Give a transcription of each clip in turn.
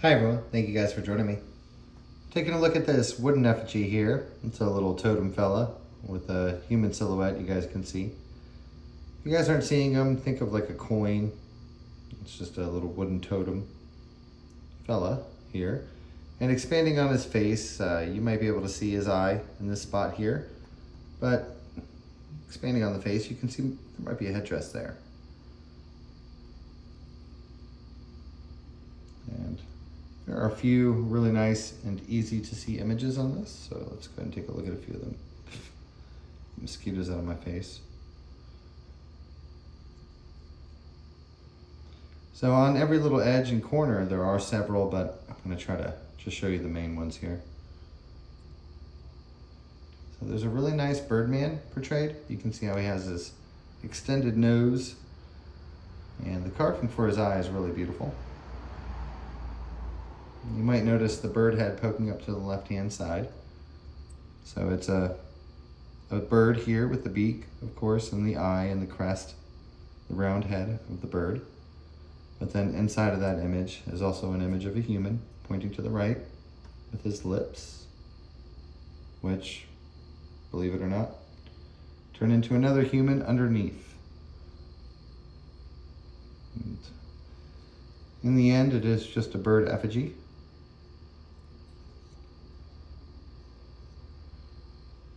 Hi everyone, thank you guys for joining me. Taking a look at this wooden effigy here. It's a little totem fella with a human silhouette you guys can see. If you guys aren't seeing him, think of like a coin. It's just a little wooden totem fella here. And expanding on his face, you might be able to see his eye in this spot here. But expanding on the face, you can see there might be a headdress there. And there are a few really nice and easy to see images on this, so let's go ahead and take a look at a few of them. Mosquitoes out of my face. So on every little edge and corner there are several, but I'm going to try to just show you the main ones here. So there's a really nice Birdman portrayed. You can see how he has this extended nose, and the carving for his eye is really beautiful. You might notice the bird head poking up to the left-hand side. So it's a bird here with the beak, of course, and the eye and the crest, the round head of the bird. But then inside of that image is also an image of a human pointing to the right with his lips, which, believe it or not, turn into another human underneath. And in the end, it is just a bird effigy.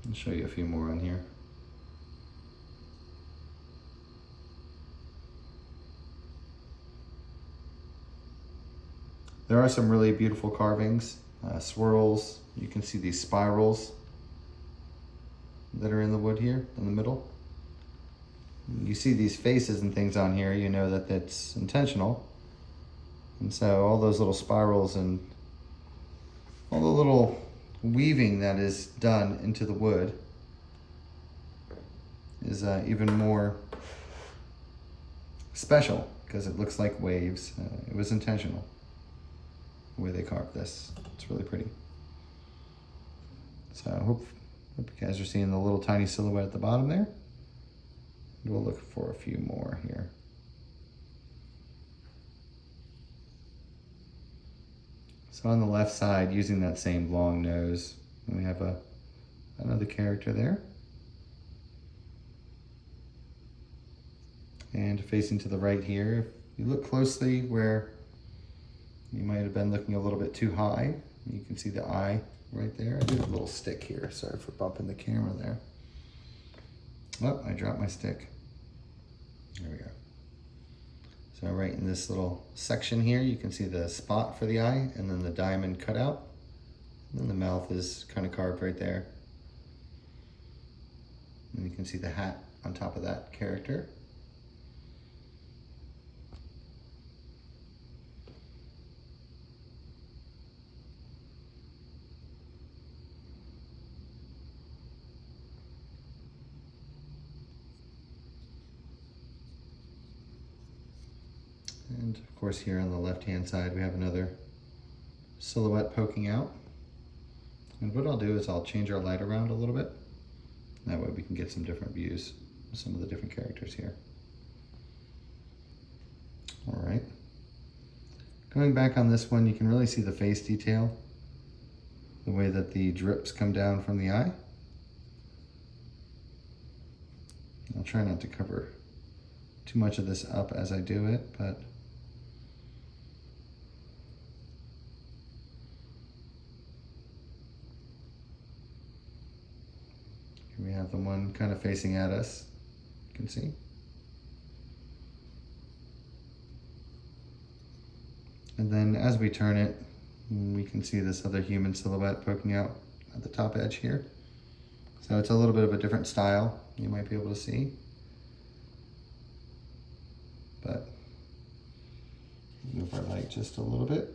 I'll show you a few more on here. There are some really beautiful carvings, swirls. You can see these spirals that are in the wood here in the middle. You see these faces and things on here, you know that that's intentional. And so all those little spirals and all the little weaving that is done into the wood is even more special because it looks like waves. It was intentional the way they carved this. It's really pretty. So I hope you guys are seeing the little tiny silhouette at the bottom there. And we'll look for a few more here. So on the left side, using that same long nose, we have another character there. And facing to the right here, if you look closely where you might have been looking a little bit too high, you can see the eye right there. I did a little stick here, sorry for bumping the camera there. Oh, I dropped my stick. There we go. So right in this little section here, you can see the spot for the eye and then the diamond cut out. And then the mouth is kind of carved right there. And you can see the hat on top of that character. And of course here on the left-hand side we have another silhouette poking out. And what I'll do is I'll change our light around a little bit. That way we can get some different views of some of the different characters here. All right. Going back on this one, you can really see the face detail, the way that the drips come down from the eye. I'll try not to cover too much of this up as I do it, but here we have the one kind of facing at us, you can see. And then as we turn it, we can see this other human silhouette poking out at the top edge here. So it's a little bit of a different style, you might be able to see. But move our light just a little bit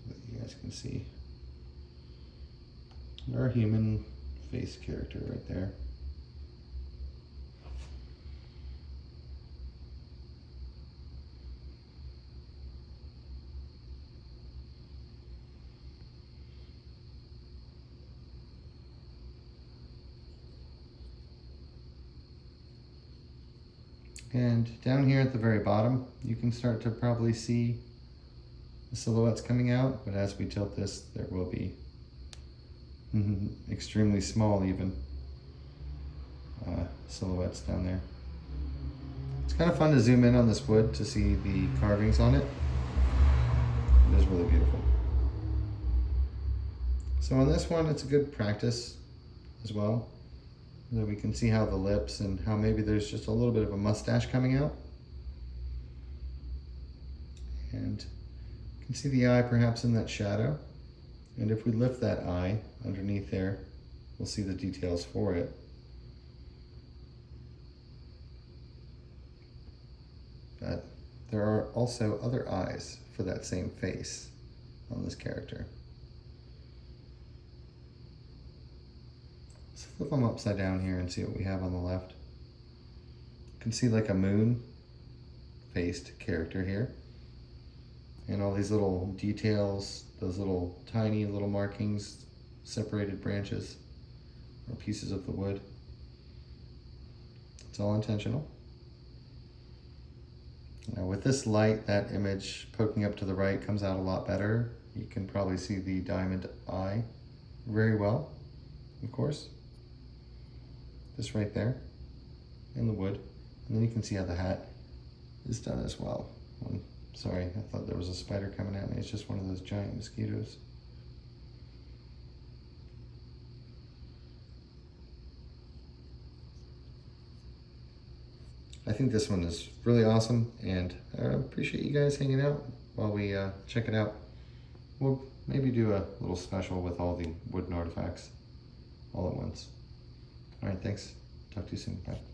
so that you guys can see our human face character right there. And down here at the very bottom, you can start to probably see the silhouettes coming out, but as we tilt this, there will be extremely small even silhouettes down there. It's kind of fun to zoom in on this wood to see the carvings on it. It is really beautiful. So on this one, it's a good practice as well. So we can see how the lips and how maybe there's just a little bit of a mustache coming out. And you can see the eye perhaps in that shadow. And if we lift that eye underneath there, we'll see the details for it. But there are also other eyes for that same face on this character. Let's flip them upside down here and see what we have on the left. You can see like a moon-faced character here. And all these little details, those little tiny little markings, separated branches, or pieces of the wood. It's all intentional. Now with this light, that image poking up to the right comes out a lot better. You can probably see the diamond eye very well, of course. Just right there in the wood. And then you can see how the hat is done as well. Sorry, I thought there was a spider coming at me. It's just one of those giant mosquitoes. I think this one is really awesome, and I appreciate you guys hanging out while we check it out. We'll maybe do a little special with all the wooden artifacts all at once. All right, thanks. Talk to you soon. Bye.